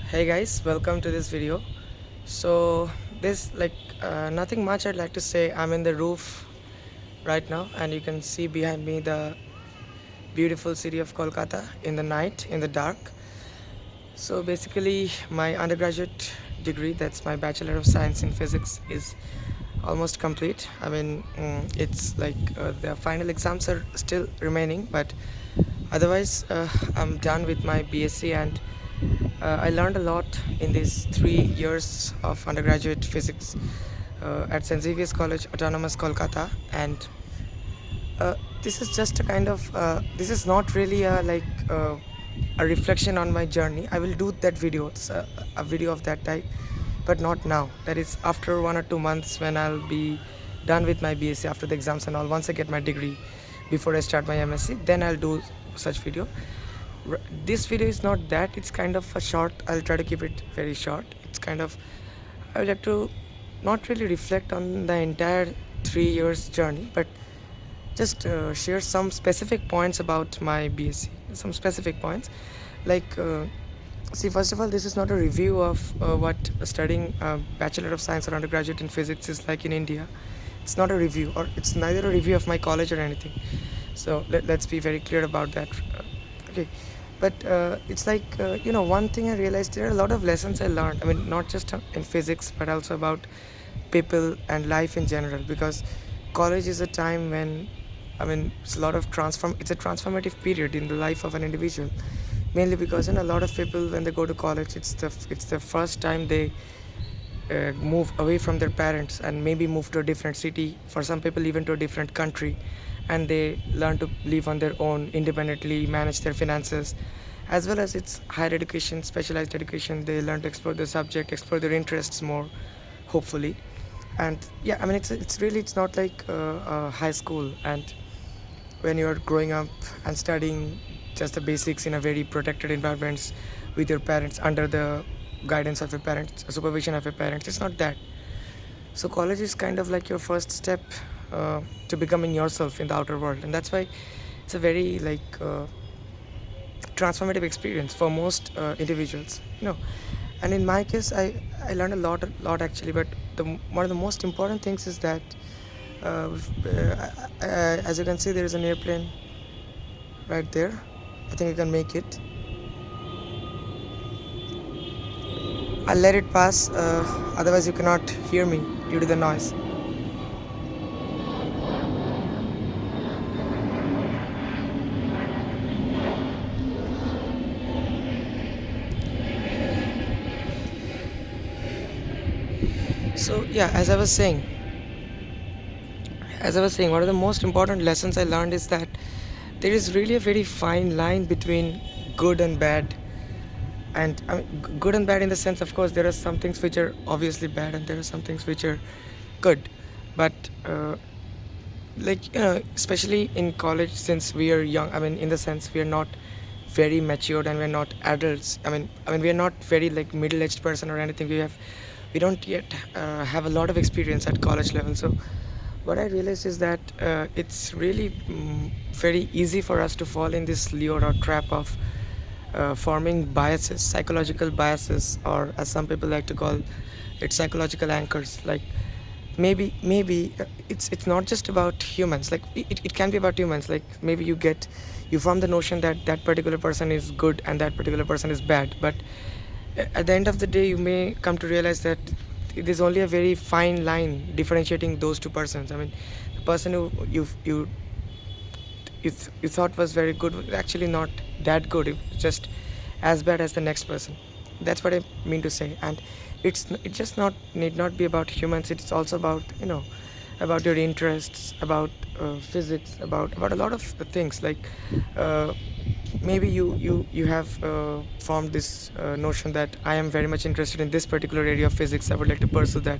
Hey guys, welcome to this video. So this nothing much I'd like to say. I'm in the roof right now and you can see behind me the beautiful city of Kolkata in the night, in the dark. So basically my undergraduate degree, that's my Bachelor of Science in Physics, is almost complete. It's like the final exams are still remaining, but otherwise I'm done with my B.Sc, and I learned a lot in these 3 years of undergraduate physics at St. Xavier's College, Autonomous Kolkata. And this is just a kind of this is not really a reflection on my journey. I will do that video. It's a video of that type, but not now. That is after 1 or 2 months when I'll be done with my BSc after the exams and all. Once I get my degree, before I start my MSc, then I'll do such video. This video is not that. It's kind of a short. I'll try to keep it very short. It's kind of, I would like to not really reflect on the entire 3 years journey, but just share some specific points about my BSc. Some specific points, like see, first of all, this is not a review of what studying Bachelor of Science or undergraduate in physics is like in India. It's not a review, or it's neither a review of my college or anything. So let's be very clear about that. Okay, but it's like one thing I realized, there are a lot of lessons I learned. I mean, not just in physics, but also about people and life in general. Because college is a time when, I mean, it's a lot of transform. It's a transformative period in the life of an individual, mainly because a lot of people, when they go to college, it's the first time they move away from their parents and maybe move to a different city, for some people even to a different country, and they learn to live on their own independently, manage their finances. As well as it's higher education, specialized education, they learn to explore the subject, explore their interests more, hopefully. And yeah, I mean, it's not like high school, and when you're growing up and studying just the basics in a very protected environments with your parents, under the guidance of your parents, supervision of your parents. It's not that. So college is kind of like your first step to becoming yourself in the outer world, and that's why it's a very transformative experience for most individuals. And in my case, I learned a lot actually. But one of the most important things is that as you can see, there is an airplane right there. I think you can make it. I'll let it pass, otherwise you cannot hear me due to the noise. So yeah, as I was saying, one of the most important lessons I learned is that there is really a very fine line between good and bad. And I mean, good and bad in the sense, of course, there are some things which are obviously bad, and there are some things which are good. But especially in college, since we are young, I mean, in the sense we are not very matured and we're not adults. I mean we are not very like middle-aged person or anything. We don't yet have a lot of experience at college level. So what I realized is that it's really very easy for us to fall in this lure or trap of forming biases, psychological biases, or as some people like to call it, psychological anchors. Like maybe it's not just about humans. Like it can be about humans. Like maybe you form the notion that that particular person is good and that particular person is bad. But at the end of the day, you may come to realize that there's only a very fine line differentiating those two persons. I mean, the person who you thought was very good was actually not that good. It's just as bad as the next person. That's what I mean to say. And it just not need not be about humans. It's also about about your interests, about physics, about a lot of things. Like uh, maybe you have formed this notion that I am very much interested in this particular area of physics. I would like to pursue that.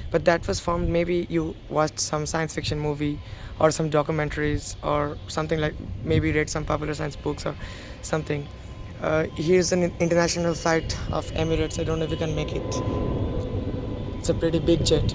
But that was formed, maybe you watched some science fiction movie or some documentaries or something, like maybe read some popular science books or something. Here's an international flight of Emirates. I don't know if you can make it. It's a pretty big jet.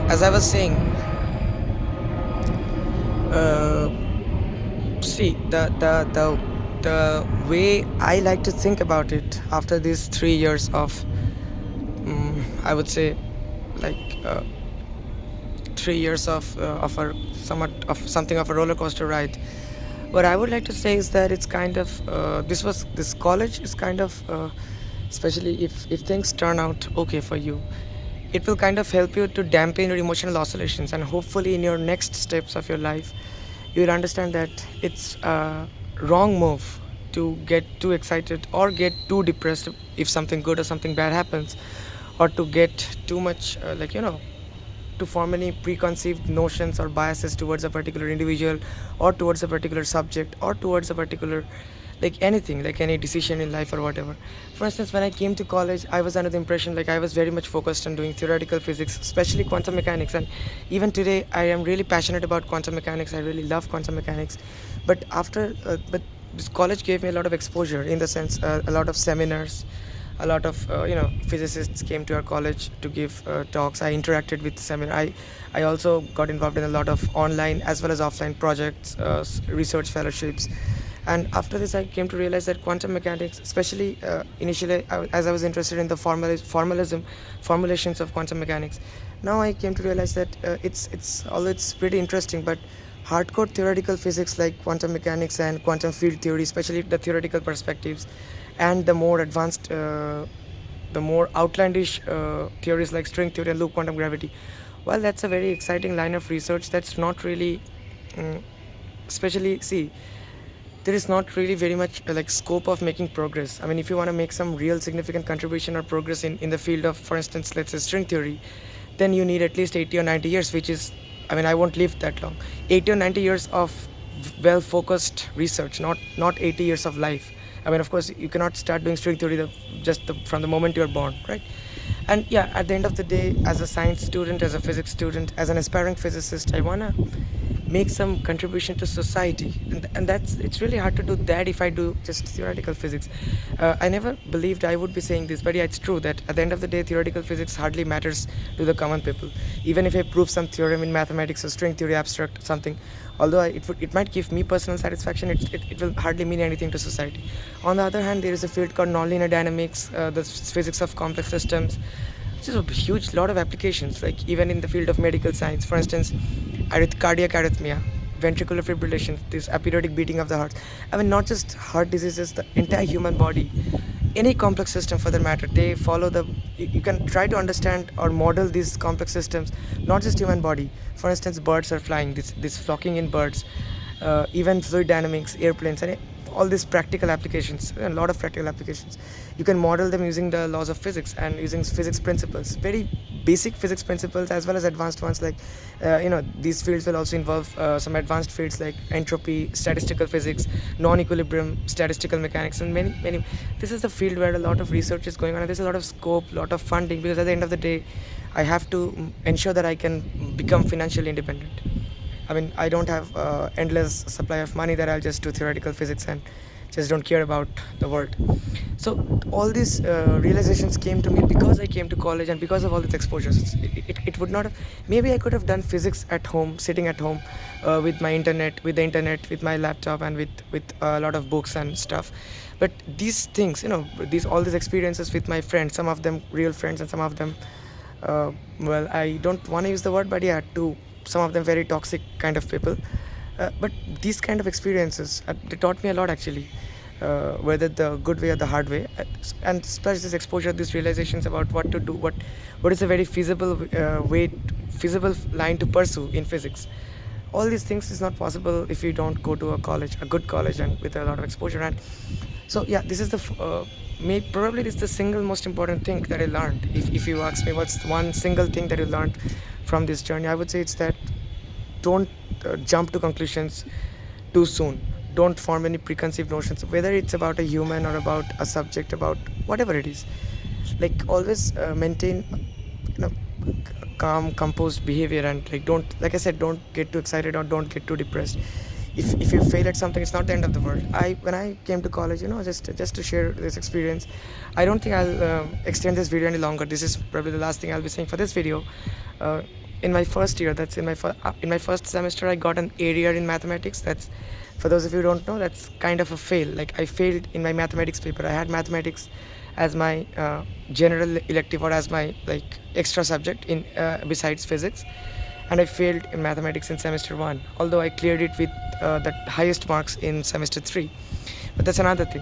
as I was saying, uh, see the way I like to think about it after these 3 years of, I would say, like 3 years of a somewhat of something of a roller coaster ride. What I would like to say is that it's kind of this college is kind of especially if things turn out okay for you, it will kind of help you to dampen your emotional oscillations, and hopefully in your next steps of your life you will understand that it's a wrong move to get too excited or get too depressed if something good or something bad happens, or to get too much to form any preconceived notions or biases towards a particular individual, or towards a particular subject, or towards a particular, like anything, like any decision in life or whatever. For instance, when I came to college, I was under the impression like I was very much focused on doing theoretical physics, especially quantum mechanics, and even today I am really passionate about quantum mechanics. I really love quantum mechanics. But this college gave me a lot of exposure, in the sense, a lot of seminars, a lot of physicists came to our college to give talks. I interacted with seminar. I also got involved in a lot of online as well as offline projects, research fellowships. And after this I came to realize that quantum mechanics, especially initially as I was interested in the formulations of quantum mechanics, now I came to realize that although it's pretty interesting, but hardcore theoretical physics like quantum mechanics and quantum field theory, especially the theoretical perspectives, and the more outlandish theories like string theory and loop quantum gravity, well, that's a very exciting line of research. That's not really, especially, see, there is not really very much like scope of making progress. I mean, if you want to make some real significant contribution or progress in the field of, for instance, let's say string theory, then you need at least 80 or 90 years, which is, I mean, I won't live that long. 80 or 90 years of well focused research, not 80 years of life. I mean, of course, you cannot start doing string theory from the moment you're born, right? And yeah, at the end of the day, as a science student, as a physics student, as an aspiring physicist, I wanna make some contribution to society, and that's it's really hard to do that if I do just theoretical physics. I never believed I would be saying this, but yeah, it's true that at the end of the day, theoretical physics hardly matters to the common people. Even if I prove some theorem in mathematics or string theory, abstract something, although it might give me personal satisfaction, it will hardly mean anything to society. On the other hand, there is a field called nonlinear dynamics, the physics of complex systems, which is a huge lot of applications, like even in the field of medical science. For instance, cardiac arrhythmia, ventricular fibrillation, this aperiodic beating of the heart. I mean, not just heart diseases, the entire human body, any complex system for that matter, they follow the, you can try to understand or model these complex systems, not just human body. For instance, birds are flying, this flocking in birds, even fluid dynamics, airplanes, and all these practical applications, a lot of practical applications. You can model them using the laws of physics and using physics principles, very basic physics principles, as well as advanced ones, like these fields will also involve some advanced fields like entropy, statistical physics, non-equilibrium, statistical mechanics, and many. This is a field where a lot of research is going on, and there's a lot of scope, lot of funding, because at the end of the day I have to ensure that I can become financially independent. I mean, I don't have endless supply of money that I'll just do theoretical physics and just don't care about the world. So all these realizations came to me because I came to college and because of all these exposures. It would not have, maybe I could have done physics at home, sitting at home with my internet, with the internet, with my laptop, and with a lot of books and stuff. But these things, all these experiences with my friends, some of them real friends and some of them, well, I don't want to use the word, but yeah, to some of them very toxic kind of people. But these kind of experiences, they taught me a lot actually, whether the good way or the hard way, and plus this exposure, these realizations about what to do, what is a very feasible feasible line to pursue in physics. All these things is not possible if you don't go to a good college, and with a lot of exposure. And so yeah, this is probably this is the single most important thing that I learned. If you ask me what's one single thing that you learned from this journey, I would say it's that don't jump to conclusions too soon. Don't form any preconceived notions, whether it's about a human or about a subject, about whatever it is. Like, always maintain, calm, composed behavior, and like I said, don't get too excited or don't get too depressed. If you fail at something, it's not the end of the world. When I came to college, just to share this experience, I don't think I'll extend this video any longer. This is probably the last thing I'll be saying for this video. in my first year, that's in my first semester, I got an area in mathematics. That's, for those of you who don't know, that's kind of a fail. Like, I failed in my mathematics paper. I had mathematics as my general elective, or as my like extra subject in besides physics, and I failed in mathematics in semester 1, although I cleared it with the highest marks in semester 3. But that's another thing.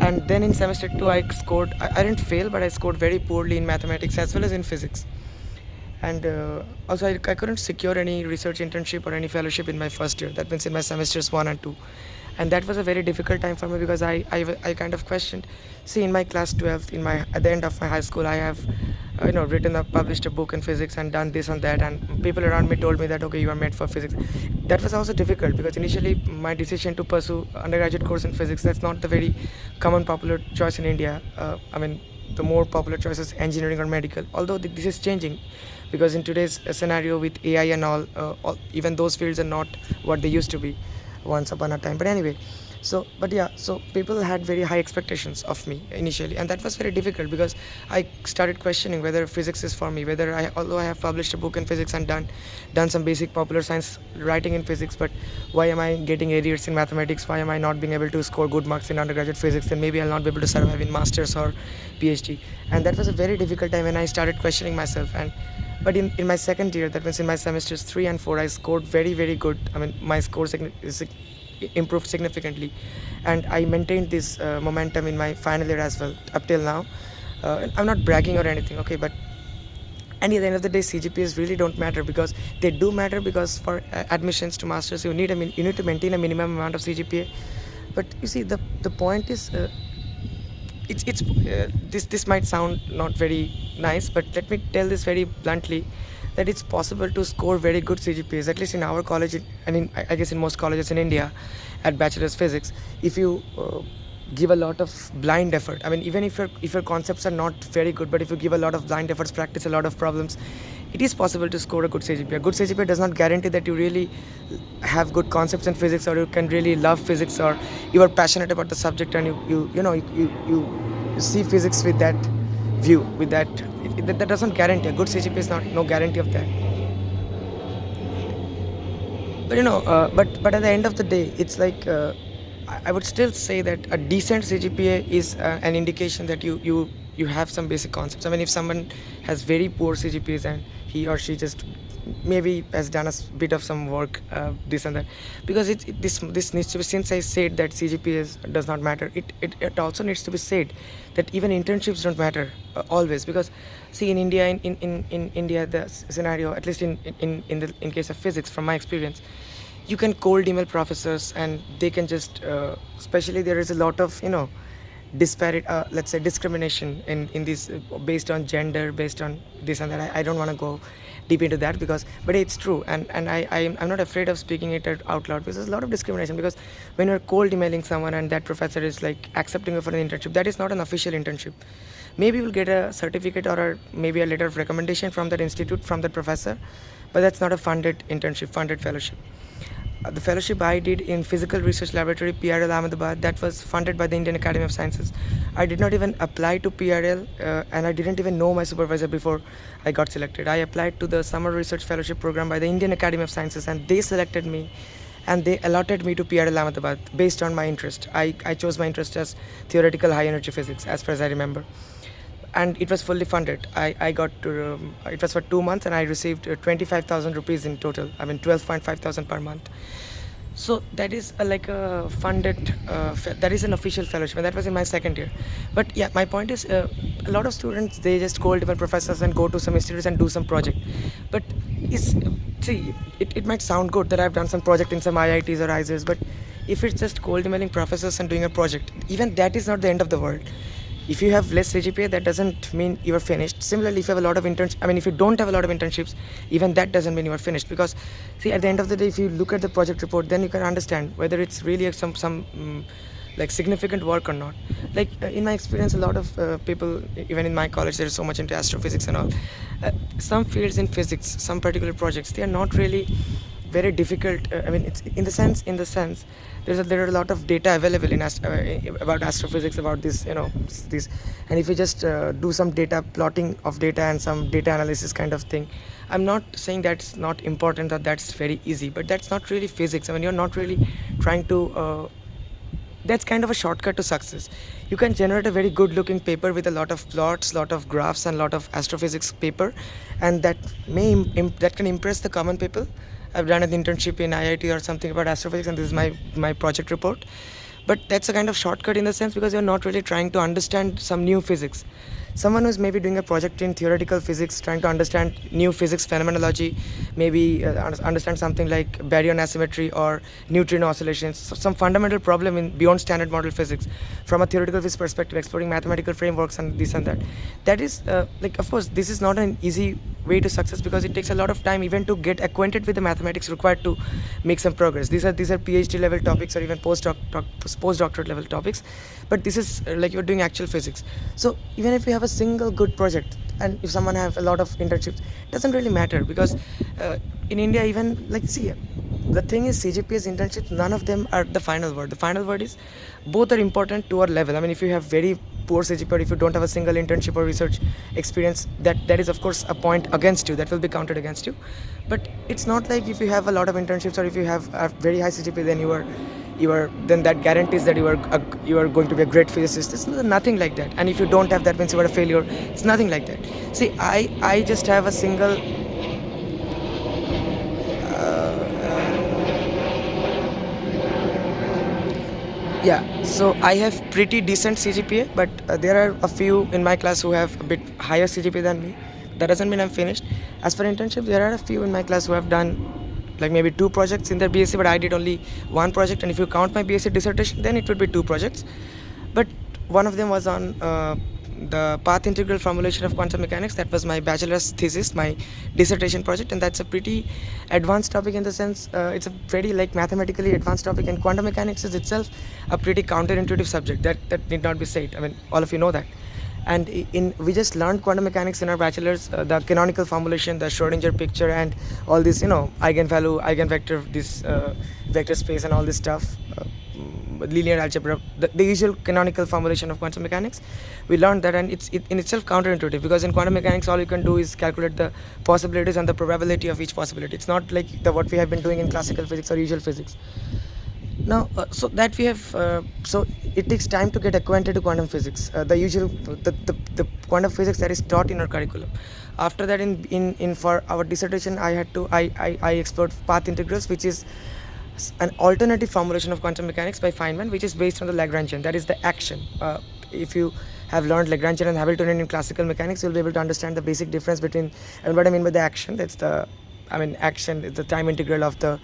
And then in semester 2, I didn't fail, but I scored very poorly in mathematics as well as in physics. And also, I couldn't secure any research internship or any fellowship in my first year. That means in my semesters 1 and 2. And that was a very difficult time for me, because I kind of questioned. See, in my class 12th, at the end of my high school, I have published a book in physics and done this and that, and people around me told me that, okay, you are made for physics. That was also difficult, because initially my decision to pursue undergraduate course in physics, that's not the very common popular choice in India. The more popular choice is engineering or medical, although this is changing, because in today's scenario with AI and all, even those fields are not what they used to be once upon a time. But anyway, so people had very high expectations of me initially, and that was very difficult, because I started questioning whether physics is for me, whether although I have published a book in physics and done some basic popular science writing in physics, but why am I getting arrears in mathematics? Why am I not being able to score good marks in undergraduate physics? Then maybe I'll not be able to survive in masters or PhD. And that was a very difficult time when I started questioning myself. And but in my second year, that means in my semesters 3 and 4, I scored very, very good. My score improved significantly, and I maintained this momentum in my final year as well up till now. I'm not bragging or anything, okay, but and at the end of the day, CGPAs really don't matter, because they do matter, because for admissions to masters, you need to maintain a minimum amount of CGPA. But you see, the point is, it's this might sound not very nice, but let me tell this very bluntly, that it's possible to score very good CGPAs, at least in our college, and I guess in most colleges in India, at bachelor's physics, if you give a lot of blind effort. I mean, even if your concepts are not very good, but if you give a lot of blind efforts, practice a lot of problems, it is possible to score a good CGPA. A good CGPA does not guarantee that you really have good concepts in physics, or you can really love physics, or you are passionate about the subject, and you see physics with that view, with that doesn't guarantee. A good CGPA is not no guarantee of that. But but at the end of the day, it's like, I would still say that a decent CGPA is an indication that you have some basic concepts. I mean, if someone has very poor CGPAs, and he or she just maybe has done a bit of some work, this and that, because this needs to be, since I said that CGPAs does not matter, it also needs to be said that even internships don't matter always, because see, in India, in India, the scenario, at least in case of physics, from my experience, you can cold email professors, and they can just especially there is a lot of disparate, let's say, discrimination in this, based on gender, based on this and that. I don't want to go deep into that, because but it's true, and I'm not afraid of speaking it out loud, because there's a lot of discrimination, because when you're cold emailing someone and that professor is like accepting you for an internship, that is not an official internship. Maybe you'll get a certificate, or maybe a letter of recommendation from that institute, from that professor, but that's not a funded internship, funded fellowship. The fellowship I did in Physical Research Laboratory, PRL Ahmedabad, that was funded by the Indian Academy of Sciences. I did not even apply to PRL, and I didn't even know my supervisor before I got selected. I applied to the Summer Research Fellowship program by the Indian Academy of Sciences, and they selected me, and they allotted me to PRL Ahmedabad based on my interest. I chose my interest as theoretical high energy physics, as far as I remember, and it was fully funded. I got it was for 2 months, and I received 25,000 rupees in total. I mean, 12.5 thousand per month. So that is like a funded, that is an official fellowship, and that was in my second year. But yeah, my point is, a lot of students, they just call different professors and go to some institutes and do some project. But it's, see, it might sound good that I've done some project in some IITs or ISEs, but if it's just cold emailing professors and doing a project, even that is not the end of the world. If you have less CGPA, that doesn't mean you are finished. Similarly, if you have a lot of interns, I mean, if you don't have a lot of internships, even that doesn't mean you are finished. Because, see, at the end of the day, if you look at the project report, then you can understand whether it's really some like significant work or not. Like in my experience, a lot of people, even in my college, there is so much into astrophysics and all. Some fields in physics, some particular projects, they are not really very difficult. I mean, it's in the sense there are a lot of data available about astrophysics, about this, this. And if you just do some data plotting of data and some data analysis kind of thing, I'm not saying that's not important or that's very easy, but that's not really physics. I mean, you're not really trying to that's kind of a shortcut to success. You can generate a very good looking paper with a lot of plots, lot of graphs, and lot of astrophysics paper, and that that can impress the common people. I've done an internship in IIT or something about astrophysics, and this is my project report. But that's a kind of shortcut in the sense, because you're not really trying to understand some new physics. Someone who's maybe doing a project in theoretical physics, trying to understand new physics phenomenology, maybe understand something like baryon asymmetry or neutrino oscillations, some fundamental problem in beyond standard model physics from a theoretical physics perspective, exploring mathematical frameworks and this and that. That is like, of course, this is not an easy way to success, because it takes a lot of time even to get acquainted with the mathematics required to make some progress. These are PhD level topics, or even postdoctorate level topics, but this is like you're doing actual physics. So even if you have a single good project, and if someone have a lot of internships, it doesn't really matter, because in India, even like, see, the thing is, CGPA's internships, none of them are the final word. The final word is, both are important to our level. I mean, if you have very poor CGPA, or if you don't have a single internship or research experience, that is of course a point against you, that will be counted against you. But it's not like if you have a lot of internships, or if you have a very high CGPA, then then that guarantees that you are going to be a great physicist. It's nothing like that. And if you don't have that, means you are a failure. It's nothing like that. See, I just have a single yeah, so I have pretty decent CGPA, but there are a few in my class who have a bit higher CGPA than me. That doesn't mean I'm finished. As for internship, there are a few in my class who have done like maybe 2 projects in their B.Sc, but I did only 1 project. And if you count my B.Sc dissertation, then it would be 2 projects. But one of them was on the path integral formulation of quantum mechanics. That was my bachelor's thesis, my dissertation project, and that's a pretty advanced topic in the sense it's a very like mathematically advanced topic, and quantum mechanics is itself a pretty counterintuitive subject. That need not be said. I mean, all of you know that. And we just learned quantum mechanics in our bachelor's, the canonical formulation, the Schrodinger picture, and all this, eigenvalue, eigenvector, this vector space, and all this stuff, linear algebra, the usual canonical formulation of quantum mechanics. We learned that, and it's in itself counterintuitive, because in quantum mechanics all you can do is calculate the possibilities and the probability of each possibility. It's not like what we have been doing in classical physics or usual physics. Now, so that we have, so it takes time to get acquainted to quantum physics, the quantum physics that is taught in our curriculum. After that, in for our dissertation, I explored path integrals, which is an alternative formulation of quantum mechanics by Feynman, which is based on the Lagrangian. That is the action. If you have learned Lagrangian and Hamiltonian in classical mechanics, you'll be able to understand the basic difference between, and what I mean by the action. Action is the time integral of the,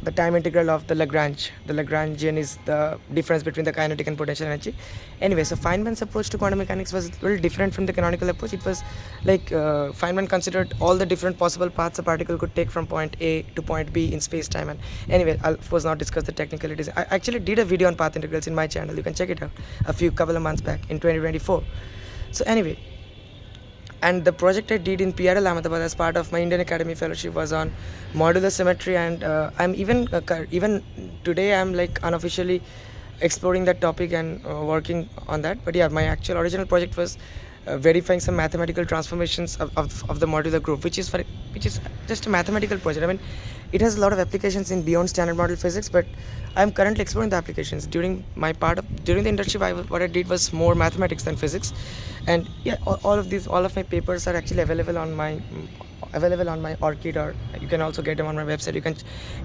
the time integral of the Lagrange. The Lagrangian is the difference between the kinetic and potential energy. Anyway, so Feynman's approach to quantum mechanics was very different from the canonical approach. It was like Feynman considered all the different possible paths a particle could take from point A to point B in space-time. And anyway, I'll of course not discuss the technicalities. I actually did a video on path integrals in my channel. You can check it out couple of months back in 2024. So anyway, and the project I did in PRL Ahmedabad as part of my Indian Academy Fellowship was on modular symmetry, and I'm even today I'm like unofficially exploring that topic and working on that. But yeah, my actual original project was verifying some mathematical transformations of the modular group, which is just a mathematical project. I mean, it has a lot of applications in beyond standard model physics, but I'm currently exploring the applications. During the internship, what I did was more mathematics than physics. And yeah, all of my papers are actually available on my ORCID, or you can also get them on my website. You can,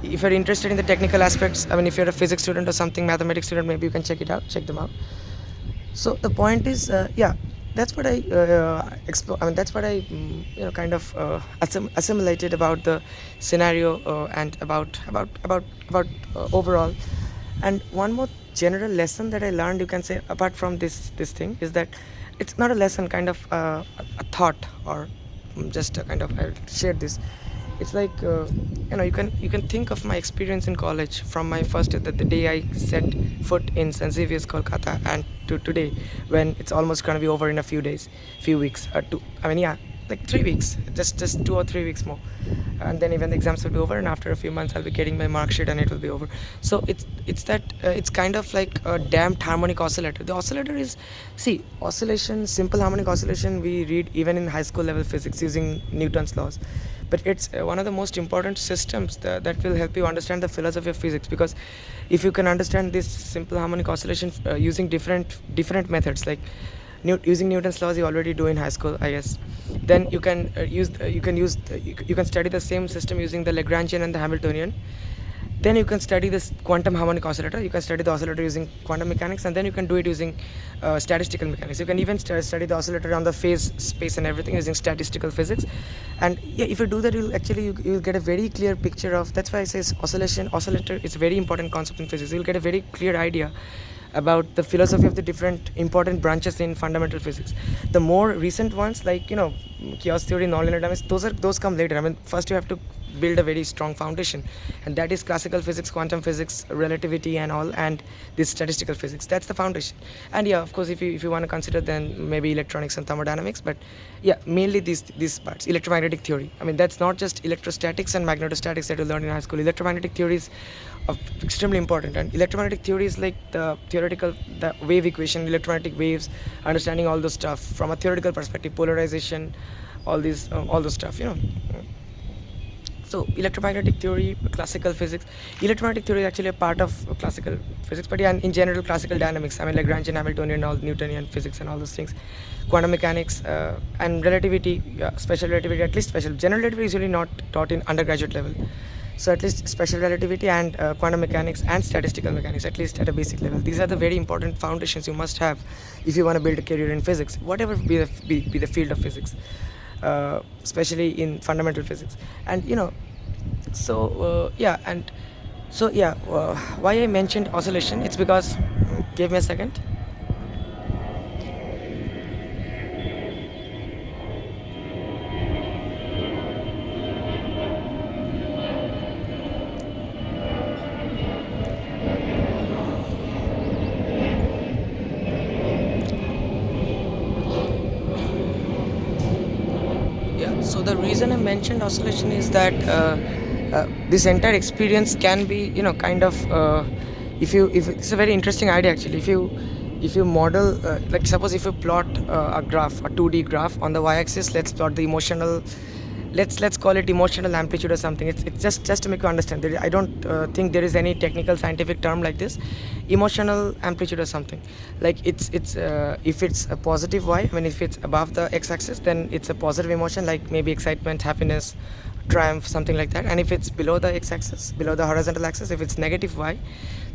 if you're interested in the technical aspects, I mean, if you're a physics student or something, mathematics student, maybe you can check them out. So the point is, that's what I explore. I mean, that's what I kind of assimilated about the scenario and about overall. And one more general lesson that I learned, you can say, apart from this thing, is that it's not a lesson, kind of a thought, or just a kind of, I'll share this. It's like you can think of my experience in college from my first the day I set foot in St. Xavier's, Kolkata, and to today, when it's almost going to be over in a few weeks or two. I mean, yeah, like 3 weeks, just 2 or 3 weeks more, and then even the exams will be over, and after a few months I'll be getting my mark sheet and it will be over. So it's that it's kind of like a damped harmonic oscillator. The oscillator is, see, oscillation, simple harmonic oscillation we read even in high school level physics using Newton's laws, but it's one of the most important systems that will help you understand the philosophy of physics, because if you can understand this simple harmonic oscillation using different methods, like using Newton's laws you already do in high school, I guess. Then you can study the same system using the Lagrangian and the Hamiltonian. Then you can study this quantum harmonic oscillator. You can study the oscillator using quantum mechanics, and then you can do it using statistical mechanics. You can even study the oscillator on the phase space and everything using statistical physics. And yeah, if you do that, you'll get a very clear picture of. That's why I say oscillator is a very important concept in physics. You'll get a very clear idea about the philosophy of the different important branches in fundamental physics. The more recent ones, like chaos theory, nonlinear dynamics, those come later. I mean, first you have to build a very strong foundation, and that is classical physics, quantum physics, relativity, and all, and this statistical physics. That's the foundation. And yeah, of course, if you want to consider, then maybe electronics and thermodynamics. But yeah, mainly these parts. Electromagnetic theory. I mean, that's not just electrostatics and magnetostatics that you learn in high school. Electromagnetic theory is extremely important, and electromagnetic theory is like the wave equation, electromagnetic waves, understanding all those stuff from a theoretical perspective, polarization, all those stuff. So electromagnetic theory, classical physics. Electromagnetic theory is actually a part of classical physics, but yeah, in general, classical dynamics. I mean, Lagrangian, Hamiltonian, all Newtonian physics, and all those things. Quantum mechanics and relativity, special relativity. At least special. General relativity is usually not taught in undergraduate level. So at least special relativity and quantum mechanics and statistical mechanics, at least at a basic level. These are the very important foundations you must have if you want to build a career in physics, whatever be the field of physics, especially in fundamental physics. And why I mentioned oscillation, it's because, give me a second. Yeah, so the reason I mentioned oscillation is that this entire experience can be, kind of, if it's a very interesting idea actually. If you model, like suppose if you plot a graph, a 2D graph on the y-axis, let's plot the emotional, let's call it emotional amplitude or something. It's just to make you understand. I don't think there is any technical scientific term like this, emotional amplitude or something. Like it's if it's a positive y, I mean if it's above the x-axis, then it's a positive emotion, like maybe excitement, happiness, triumph, something like that. And if it's below the x-axis, below the horizontal axis, if it's negative y,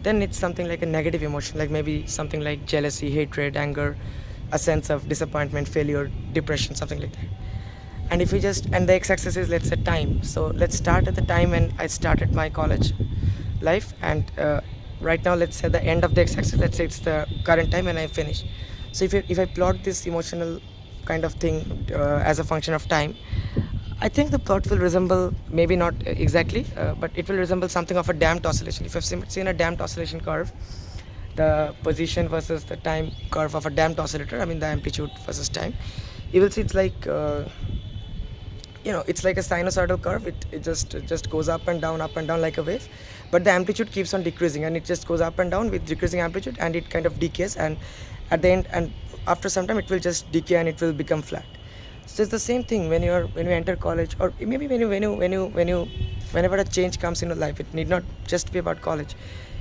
then it's something like a negative emotion, like maybe something like jealousy, hatred, anger, a sense of disappointment, failure, depression, something like that. And if we just, and the x-axis is, let's say, time. So let's start at the time when I started my college life, and right now let's say the end of the x-axis, let's say it's the current time when I finish. So if I plot this emotional kind of thing as a function of time, I think the plot will resemble, maybe not exactly, but it will resemble something of a damped oscillation. If you've seen a damped oscillation curve, the position versus the time curve of a damped oscillator, I mean the amplitude versus time, you will see it's like it's like a sinusoidal curve. It just goes up and down like a wave, but the amplitude keeps on decreasing, and it just goes up and down with decreasing amplitude, and it kind of decays, and at the end, and after some time, it will just decay and it will become flat. So it's the same thing when you enter college, or maybe whenever a change comes in your life. It need not just be about college.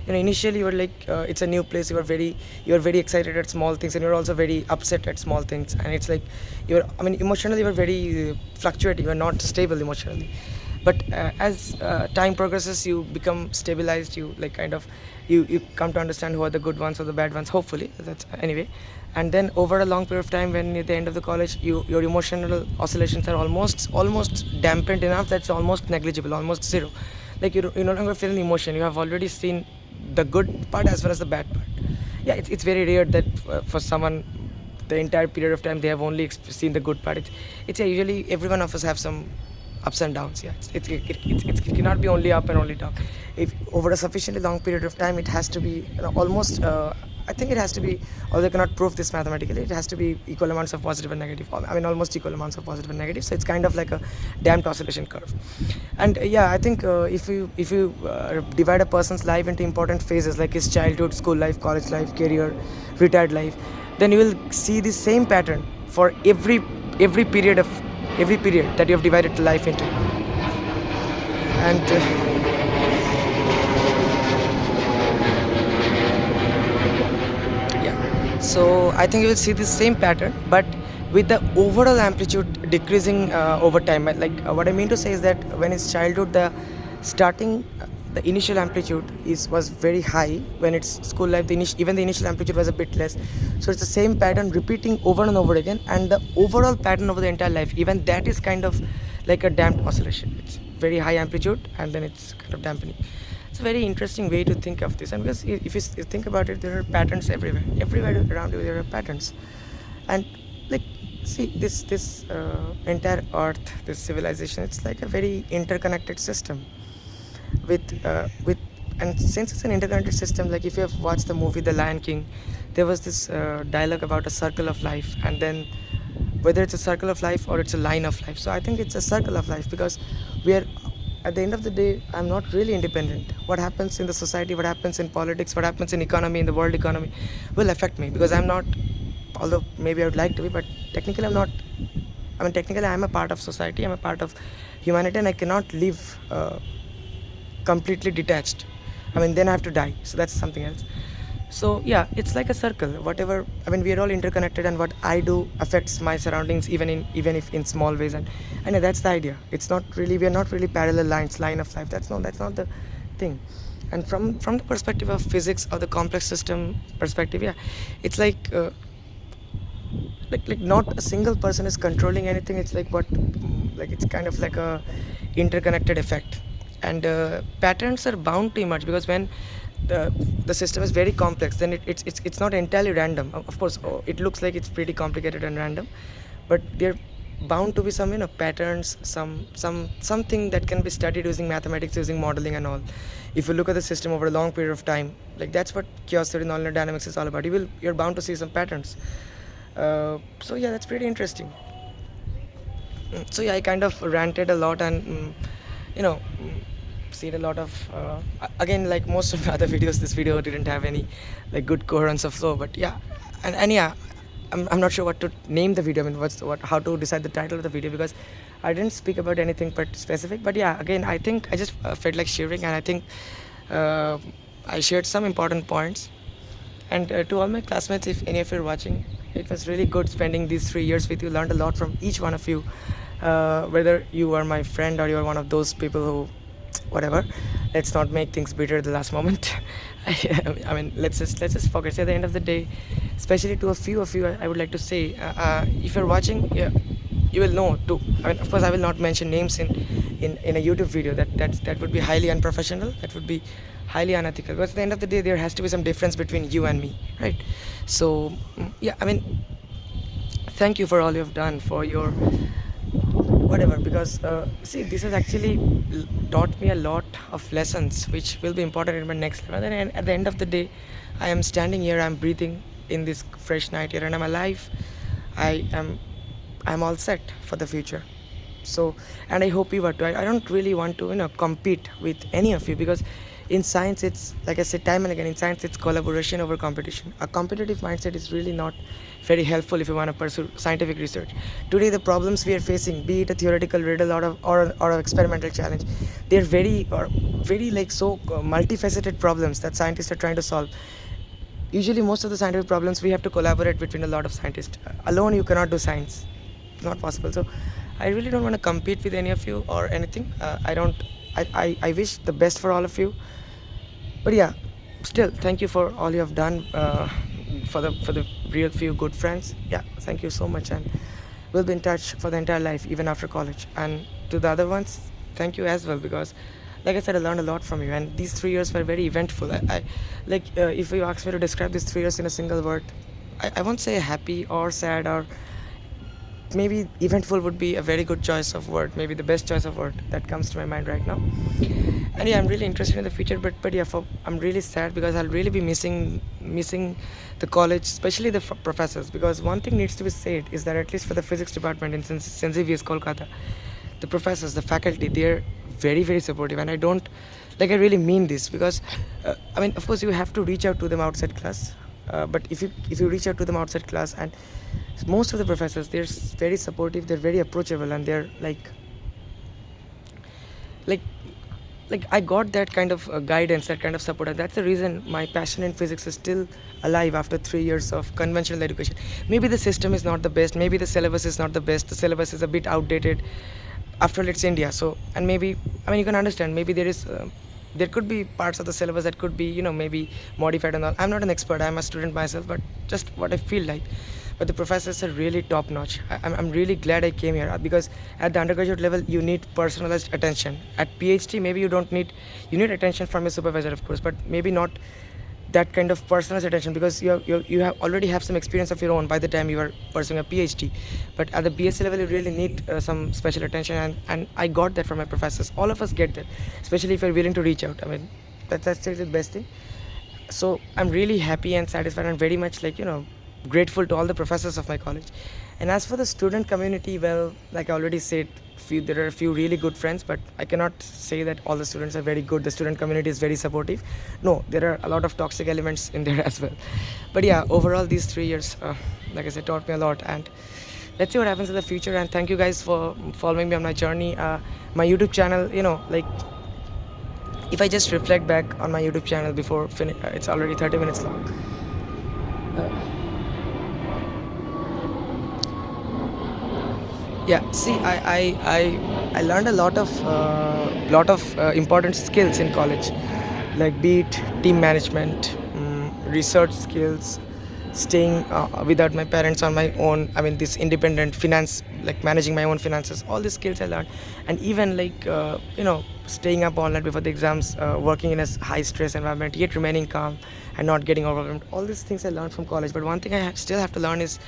Initially you were like, it's a new place, you are very excited at small things, and you're also very upset at small things, and it's like emotionally you're very fluctuating, you're not stable emotionally. But as time progresses, you become stabilized, you like kind of you come to understand who are the good ones or the bad ones, hopefully. That's anyway. And then over a long period of time, when at the end of the college, your emotional oscillations are almost dampened enough that's almost negligible, almost zero. Like you no longer feel the emotion, you have already seen the good part as well as the bad part. Yeah, it's very rare that for someone the entire period of time they have only seen the good part. It's yeah, usually every one of us have some ups and downs. Yeah, it cannot be only up and only down. If over a sufficiently long period of time, it has to be, almost. I think it has to be, although I cannot prove this mathematically, it has to be equal amounts of positive and negative. I mean, almost equal amounts of positive and negative. So it's kind of like a damped oscillation curve. And yeah, I think if you divide a person's life into important phases like his childhood, school life, college life, career, retired life, then you will see the same pattern for every period of every period that you have divided life into. And yeah, so I think you will see the same pattern, but with the overall amplitude decreasing over time. What I mean to say is that when it's childhood, the starting the initial amplitude was very high. When it's school life, even the initial amplitude was a bit less. So it's the same pattern repeating over and over again, and the overall pattern over the entire life, even that is kind of like a damped oscillation. It's very high amplitude and then it's kind of dampening. It's a very interesting way to think of this, and because if you think about it, there are patterns everywhere around you. There are patterns, and like, see, this entire Earth, this civilization, it's like a very interconnected system with and since it's an interconnected system, like if you have watched the movie The Lion King, there was this dialogue about a circle of life, and then whether it's a circle of life or it's a line of life. So I think it's a circle of life, because we are, at the end of the day, I'm not really independent. What happens in the society, what happens in politics, what happens in economy, in the world economy, will affect me, because I'm not, although maybe I would like to be, but technically I'm not. I mean, technically I'm a part of society, I'm a part of humanity, and I cannot live completely detached. I mean, then I have to die, so that's something else. So yeah, it's like a circle. Whatever, I mean, we are all interconnected, and what I do affects my surroundings, even if in small ways. And yeah, that's the idea. It's not really, we are not really parallel lines, line of life. That's not the thing. And from the perspective of physics or the complex system perspective, yeah, it's like not a single person is controlling anything. It's like it's kind of like a interconnected effect, and patterns are bound to emerge, because when the system is very complex, then it's not entirely random. Of course, it looks like it's pretty complicated and random, but there bound to be some, patterns, something that can be studied using mathematics, using modeling and all. If you look at the system over a long period of time, like that's what chaos theory, nonlinear dynamics is all about. You're bound to see some patterns. So yeah, that's pretty interesting. So yeah, I kind of ranted a lot, and you know seen a lot of again, like most of the other videos, this video didn't have any like good coherence of flow, but yeah. And yeah, I'm not sure what to name the video. I mean, how to decide the title of the video, because I didn't speak about anything but specific. But yeah, again, I think I just felt like sharing, and I think uh, I shared some important points. And to all my classmates, if any of you are watching, it was really good spending these 3 years with you. Learned a lot from each one of you. Whether you are my friend or you are one of those people who, whatever, let's not make things bitter at the last moment. I mean, let's just focus. At the end of the day, especially to a few of you, I would like to say, if you're watching, yeah, you will know too. I mean, of course, I will not mention names in a YouTube video. That would be highly unprofessional. That would be highly unethical. Because at the end of the day, there has to be some difference between you and me, right? So yeah, I mean, thank you for all you have done, for your whatever, because see, this has actually taught me a lot of lessons which will be important in my next level. And at the end of the day, I am standing here, I'm breathing in this fresh night here, and I'm alive. I am i'm all set for the future. So, and I hope you are too. I don't really want to compete with any of you, because in science, it's like I said time and again, in science it's collaboration over competition. A competitive mindset is really not very helpful if you want to pursue scientific research. Today, the problems we are facing, be it a theoretical riddle or an experimental challenge, they're very like so multifaceted problems that scientists are trying to solve. Usually, most of the scientific problems, we have to collaborate between a lot of scientists. Alone you cannot do science. It's not possible. So I really don't want to compete with any of you or anything. I don't I wish the best for all of you. But yeah, still, thank you for all you have done, for the real few good friends. Yeah, thank you so much, and we'll be in touch for the entire life, even after college. And to the other ones, thank you as well, because like I said, I learned a lot from you, and these 3 years were very eventful. I like, if you ask me to describe these 3 years in a single word, I won't say happy or sad, or maybe eventful would be a very good choice of word, maybe the best choice of word that comes to my mind right now. And yeah, I'm really interested in the future, but yeah, I'm really sad because I'll really be missing the college, especially the professors, because one thing needs to be said is that at least for the physics department in St. Xavier's Kolkata, the professors, the faculty, they're very very supportive. And I don't, like, I really mean this, because I mean, of course you have to reach out to them outside class, but if you reach out to them outside class, and most of the professors, they're very supportive, they're very approachable, and they're like like I got that kind of guidance, that kind of support, and that's the reason my passion in physics is still alive after 3 years of conventional education. Maybe the system is not the best, maybe the syllabus is not the best, the syllabus is a bit outdated. After all, it's India, so, and maybe, I mean, you can understand, maybe there could be parts of the syllabus that could be, maybe modified and all. I'm not an expert, I'm a student myself, but just what I feel like. But the professors are really top notch. I'm really glad I came here, because at the undergraduate level you need personalized attention. At PhD, maybe you need attention from your supervisor, of course, but maybe not that kind of personalized attention, because you have already have some experience of your own by the time you are pursuing a PhD. But at the B.Sc level, you really need some special attention, and I got that from my professors. All of us get that, especially if you're willing to reach out. I mean, that's the best thing. So I'm really happy and satisfied, and very much, grateful to all the professors of my college. And as for the student community, well, like I already said, there are a few really good friends, but I cannot say that all the students are very good. The student community is very supportive. No, there are a lot of toxic elements in there as well. But yeah, overall these 3 years, like I said, taught me a lot, and let's see what happens in the future. And thank you guys for following me on my journey. My YouTube channel, if I just reflect back on my YouTube channel before it's already 30 minutes long. Yeah, see, I learned a lot of important skills in college, like be it team management, research skills, staying without my parents on my own. I mean, this independent finance, like managing my own finances. All these skills I learned, and even staying up all night before the exams, working in a high stress environment, yet remaining calm and not getting overwhelmed. All these things I learned from college. But one thing I still have to learn is,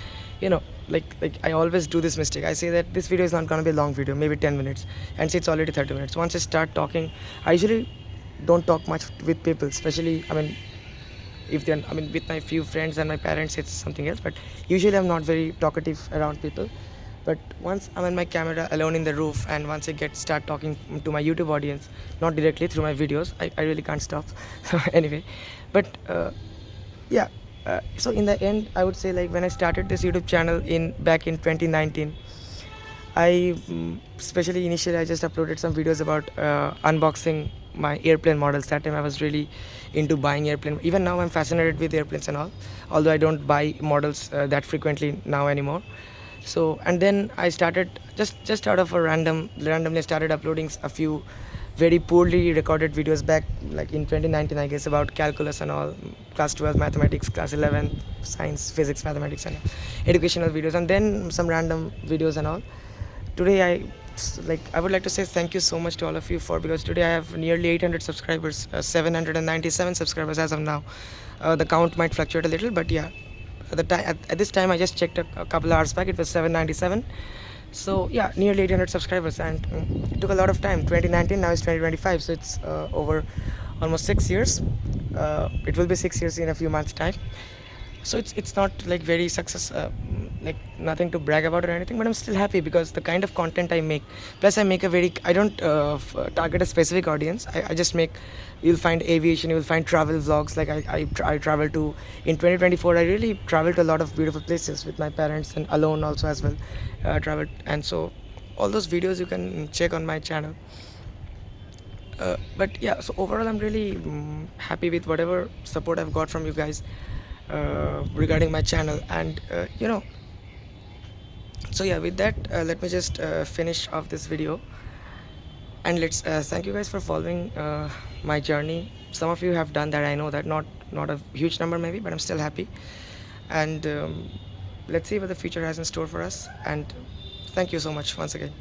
like I always do this mistake. I say that this video is not going to be a long video, maybe 10 minutes, and see, it's already 30 minutes. Once I start talking, I usually don't talk much with people, especially, I mean, if they're, I mean, with my few friends and my parents, it's something else. But usually I'm not very talkative around people. But once I'm in my camera alone in the roof, and once I start talking to my YouTube audience, not directly through my videos, I really can't stop. So anyway, but yeah, so in the end, I would say, like, when I started this YouTube channel back in 2019, especially initially, I just uploaded some videos about unboxing my airplane models. That time I was really into buying airplane. Even now I'm fascinated with airplanes and all, although I don't buy models that frequently now anymore. So, and then I started just out of a randomly started uploading a few very poorly recorded videos back, like in 2019, I guess, about calculus and all, class 12 mathematics, class 11 science, physics, mathematics, and educational videos, and then some random videos and all. Today I would like to say thank you so much to all of you, because today I have nearly 800 subscribers, 797 subscribers as of now. The count might fluctuate a little, but yeah, at this time I just checked a couple hours back, it was 797. So yeah, nearly 800 subscribers, and it took a lot of time. 2019, now it's 2025, so it's over almost 6 years. It will be 6 years in a few months' time. So it's not like very like nothing to brag about or anything, but I'm still happy because the kind of content I make, plus I don't target a specific audience. I just make, you'll find aviation, you'll find travel vlogs. Like I travel to, in 2024 I really traveled to a lot of beautiful places with my parents, and alone also as well, traveled. And so all those videos you can check on my channel. But yeah, so overall I'm really happy with whatever support I've got from you guys regarding my channel. And so yeah, with that, let me just finish off this video, and let's thank you guys for following my journey. Some of you have done that, I know that, not a huge number maybe, but I'm still happy. And let's see what the future has in store for us. And thank you so much once again.